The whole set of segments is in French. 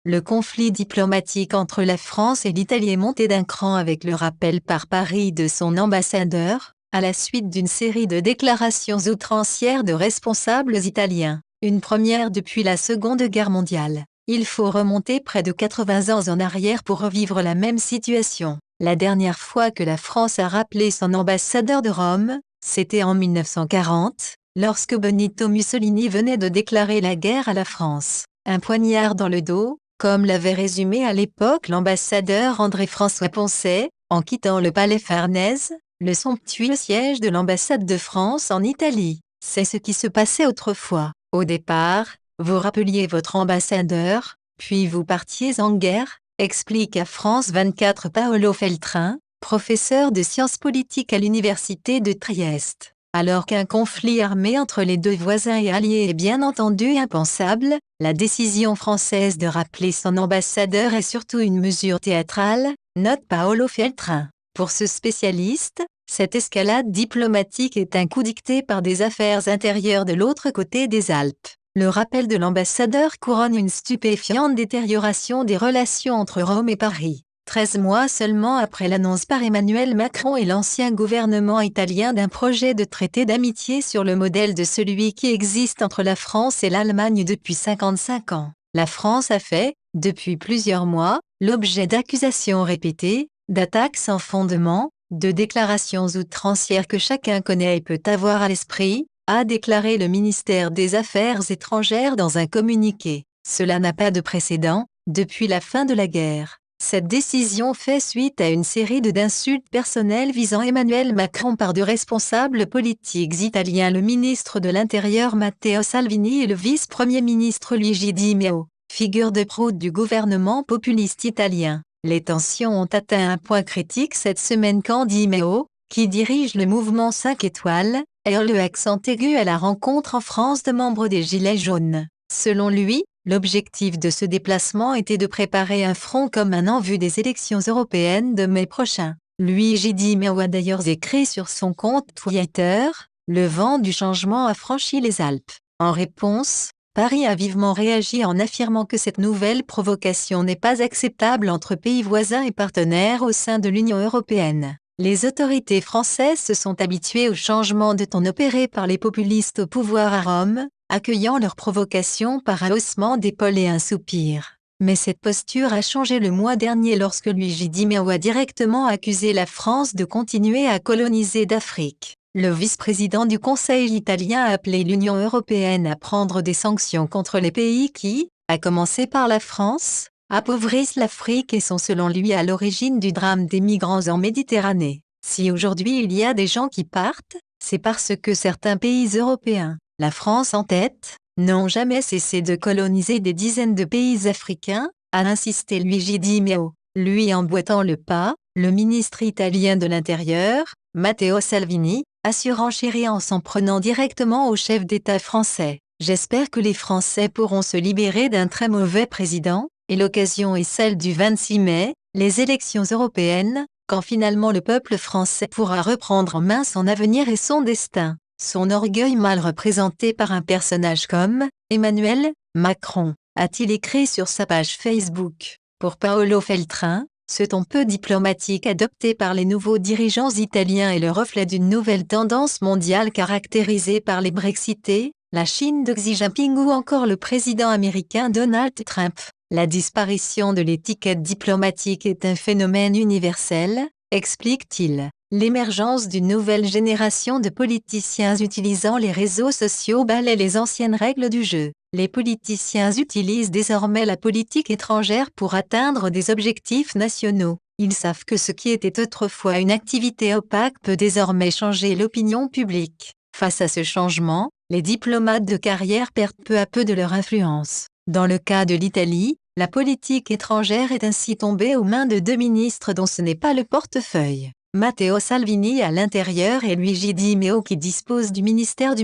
Le conflit diplomatique entre la France et l'Italie est monté d'un cran avec le rappel par Paris de son ambassadeur, à la suite d'une série de déclarations outrancières de responsables italiens, une première depuis la Seconde Guerre mondiale. Il faut remonter près de 80 ans en arrière pour revivre la même situation. La dernière fois que la France a rappelé son ambassadeur de Rome, c'était en 1940, lorsque Benito Mussolini venait de déclarer la guerre à la France. Un poignard dans le dos, comme l'avait résumé à l'époque l'ambassadeur André-François Poncet, en quittant le palais Farnèse, le somptueux siège de l'ambassade de France en Italie. C'est ce qui se passait autrefois. Au départ, vous rappeliez votre ambassadeur, puis vous partiez en guerre, explique à France 24 Paolo Feltrin, professeur de sciences politiques à l'université de Trieste. Alors qu'un conflit armé entre les deux voisins et alliés est bien entendu impensable, la décision française de rappeler son ambassadeur est surtout une mesure théâtrale, note Paolo Feltrin. Pour ce spécialiste, cette escalade diplomatique est un coup dicté par des affaires intérieures de l'autre côté des Alpes. Le rappel de l'ambassadeur couronne une stupéfiante détérioration des relations entre Rome et Paris. 13 mois seulement après l'annonce par Emmanuel Macron et l'ancien gouvernement italien d'un projet de traité d'amitié sur le modèle de celui qui existe entre la France et l'Allemagne depuis 55 ans. La France a fait, depuis plusieurs mois, l'objet d'accusations répétées, d'attaques sans fondement, de déclarations outrancières que chacun connaît et peut avoir à l'esprit, a déclaré le ministère des Affaires étrangères dans un communiqué. Cela n'a pas de précédent, depuis la fin de la guerre. Cette décision fait suite à une série d'insultes personnelles visant Emmanuel Macron par deux responsables politiques italiens, le ministre de l'Intérieur Matteo Salvini et le vice-premier ministre Luigi Di Maio, figure de proue du gouvernement populiste italien. Les tensions ont atteint un point critique cette semaine quand Di Maio, qui dirige le mouvement 5 étoiles, hurle le accent aigu à la rencontre en France de membres des Gilets jaunes. Selon lui, l'objectif de ce déplacement était de préparer un front commun en vue des élections européennes de mai prochain. Luigi Di Maio a d'ailleurs écrit sur son compte Twitter « Le vent du changement a franchi les Alpes ». En réponse, Paris a vivement réagi en affirmant que cette nouvelle provocation n'est pas acceptable entre pays voisins et partenaires au sein de l'Union européenne. Les autorités françaises se sont habituées au changement de ton opéré par les populistes au pouvoir à Rome, accueillant leur provocation par un haussement d'épaule et un soupir. Mais cette posture a changé le mois dernier lorsque Luigi Di Maio a directement accusé la France de continuer à coloniser d'Afrique. Le vice-président du Conseil italien a appelé l'Union européenne à prendre des sanctions contre les pays qui, à commencer par la France, appauvrissent l'Afrique et sont selon lui à l'origine du drame des migrants en Méditerranée. Si aujourd'hui il y a des gens qui partent, c'est parce que certains pays européens, la France en tête, n'ont jamais cessé de coloniser des dizaines de pays africains, a insisté Luigi Di Maio. Lui emboîtant le pas, le ministre italien de l'Intérieur, Matteo Salvini, a surenchéri en s'en prenant directement au chef d'État français. J'espère que les Français pourront se libérer d'un très mauvais président, et l'occasion est celle du 26 mai, les élections européennes, quand finalement le peuple français pourra reprendre en main son avenir et son destin. Son orgueil mal représenté par un personnage comme Emmanuel Macron, a-t-il écrit sur sa page Facebook. Pour Paolo Feltrin, ce ton peu diplomatique adopté par les nouveaux dirigeants italiens est le reflet d'une nouvelle tendance mondiale caractérisée par les Brexités, la Chine de Xi Jinping ou encore le président américain Donald Trump. La disparition de l'étiquette diplomatique est un phénomène universel, explique-t-il. L'émergence d'une nouvelle génération de politiciens utilisant les réseaux sociaux balaie les anciennes règles du jeu. Les politiciens utilisent désormais la politique étrangère pour atteindre des objectifs nationaux. Ils savent que ce qui était autrefois une activité opaque peut désormais changer l'opinion publique. Face à ce changement, les diplomates de carrière perdent peu à peu de leur influence. Dans le cas de l'Italie, la politique étrangère est ainsi tombée aux mains de deux ministres dont ce n'est pas le portefeuille. Matteo Salvini à l'Intérieur et Luigi Di Maio qui dispose du ministère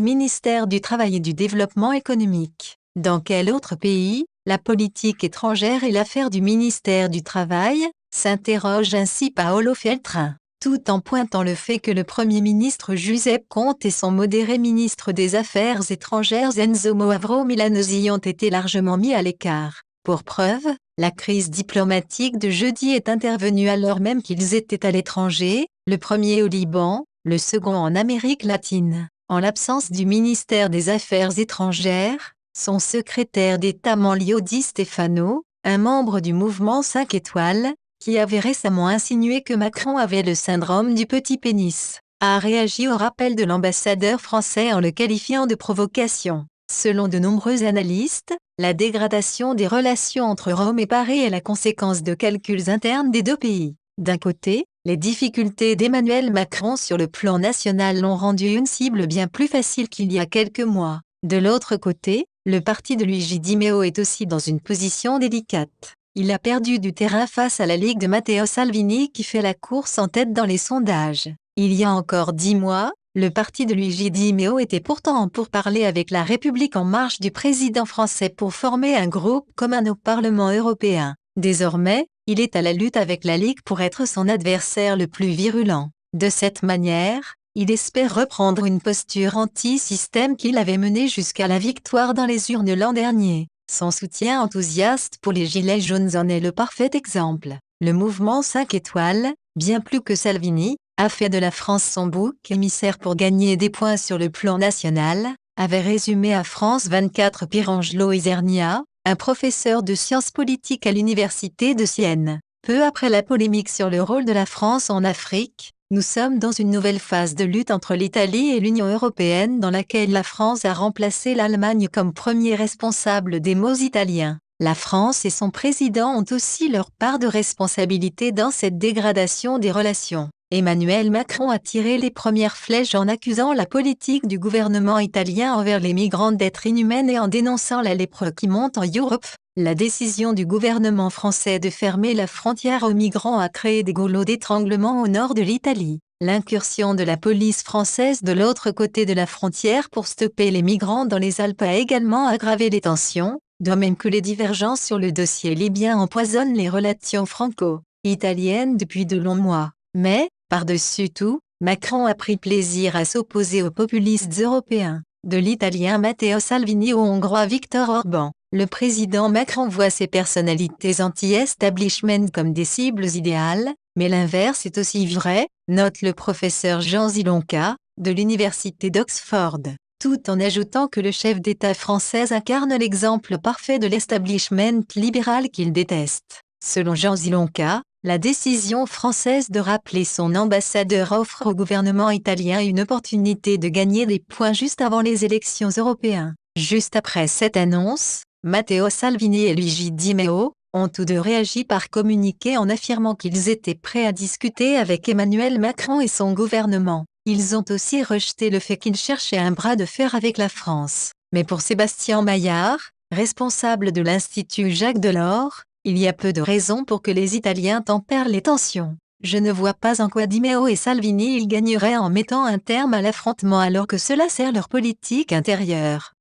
du Travail et du Développement économique. Dans quel autre pays, la politique étrangère est l'affaire du ministère du Travail, s'interroge ainsi Paolo Feltrin, tout en pointant le fait que le Premier ministre Giuseppe Conte et son modéré ministre des Affaires étrangères Enzo Moavero Milanesi ont été largement mis à l'écart. Pour preuve, La crise diplomatique de jeudi est intervenue alors même qu'ils étaient à l'étranger, le premier au Liban, le second en Amérique latine. En l'absence du ministère des Affaires étrangères, son secrétaire d'État Manlio Di Stefano, un membre du mouvement 5 étoiles, qui avait récemment insinué que Macron avait le syndrome du petit pénis, a réagi au rappel de l'ambassadeur français en le qualifiant de provocation. Selon de nombreux analystes, la dégradation des relations entre Rome et Paris est la conséquence de calculs internes des deux pays. D'un côté, les difficultés d'Emmanuel Macron sur le plan national l'ont rendu une cible bien plus facile qu'il y a quelques mois. De l'autre côté, le parti de Luigi Di Maio est aussi dans une position délicate. Il a perdu du terrain face à la Ligue de Matteo Salvini qui fait la course en tête dans les sondages. Il y a encore 10 mois, le parti de Luigi Di Maio était pourtant en pourparlers avec la République en marche du président français pour former un groupe commun au Parlement européen. Désormais, il est à la lutte avec la Ligue pour être son adversaire le plus virulent. De cette manière, il espère reprendre une posture anti-système qu'il avait menée jusqu'à la victoire dans les urnes l'an dernier. Son soutien enthousiaste pour les Gilets jaunes en est le parfait exemple. Le mouvement 5 étoiles, bien plus que Salvini, a fait de la France son bouc émissaire pour gagner des points sur le plan national, avait résumé à France 24 Pierangelo Isernia, un professeur de sciences politiques à l'université de Sienne. Peu après la polémique sur le rôle de la France en Afrique, nous sommes dans une nouvelle phase de lutte entre l'Italie et l'Union européenne dans laquelle la France a remplacé l'Allemagne comme premier responsable des maux italiens. La France et son président ont aussi leur part de responsabilité dans cette dégradation des relations. Emmanuel Macron a tiré les premières flèches en accusant la politique du gouvernement italien envers les migrants d'être inhumaine et en dénonçant la lèpre qui monte en Europe. La décision du gouvernement français de fermer la frontière aux migrants a créé des goulots d'étranglement au nord de l'Italie. L'incursion de la police française de l'autre côté de la frontière pour stopper les migrants dans les Alpes a également aggravé les tensions, de même que les divergences sur le dossier libyen empoisonnent les relations franco-italiennes depuis de longs mois. Mais, par-dessus tout, Macron a pris plaisir à s'opposer aux populistes européens, de l'italien Matteo Salvini au hongrois Viktor Orban. Le président Macron voit ces personnalités anti-establishment comme des cibles idéales, mais l'inverse est aussi vrai, note le professeur Jean Zilonka, de l'université d'Oxford, tout en ajoutant que le chef d'État français incarne l'exemple parfait de l'establishment libéral qu'il déteste. Selon Jean Zilonka, la décision française de rappeler son ambassadeur offre au gouvernement italien une opportunité de gagner des points juste avant les élections européennes. Juste après cette annonce, Matteo Salvini et Luigi Di Maio ont tous deux réagi par communiqué en affirmant qu'ils étaient prêts à discuter avec Emmanuel Macron et son gouvernement. Ils ont aussi rejeté le fait qu'il cherchait un bras de fer avec la France. Mais pour Sébastien Maillard, responsable de l'Institut Jacques Delors, il y a peu de raisons pour que les Italiens tempèrent les tensions. Je ne vois pas en quoi Di Maio et Salvini ils gagneraient en mettant un terme à l'affrontement alors que cela sert leur politique intérieure.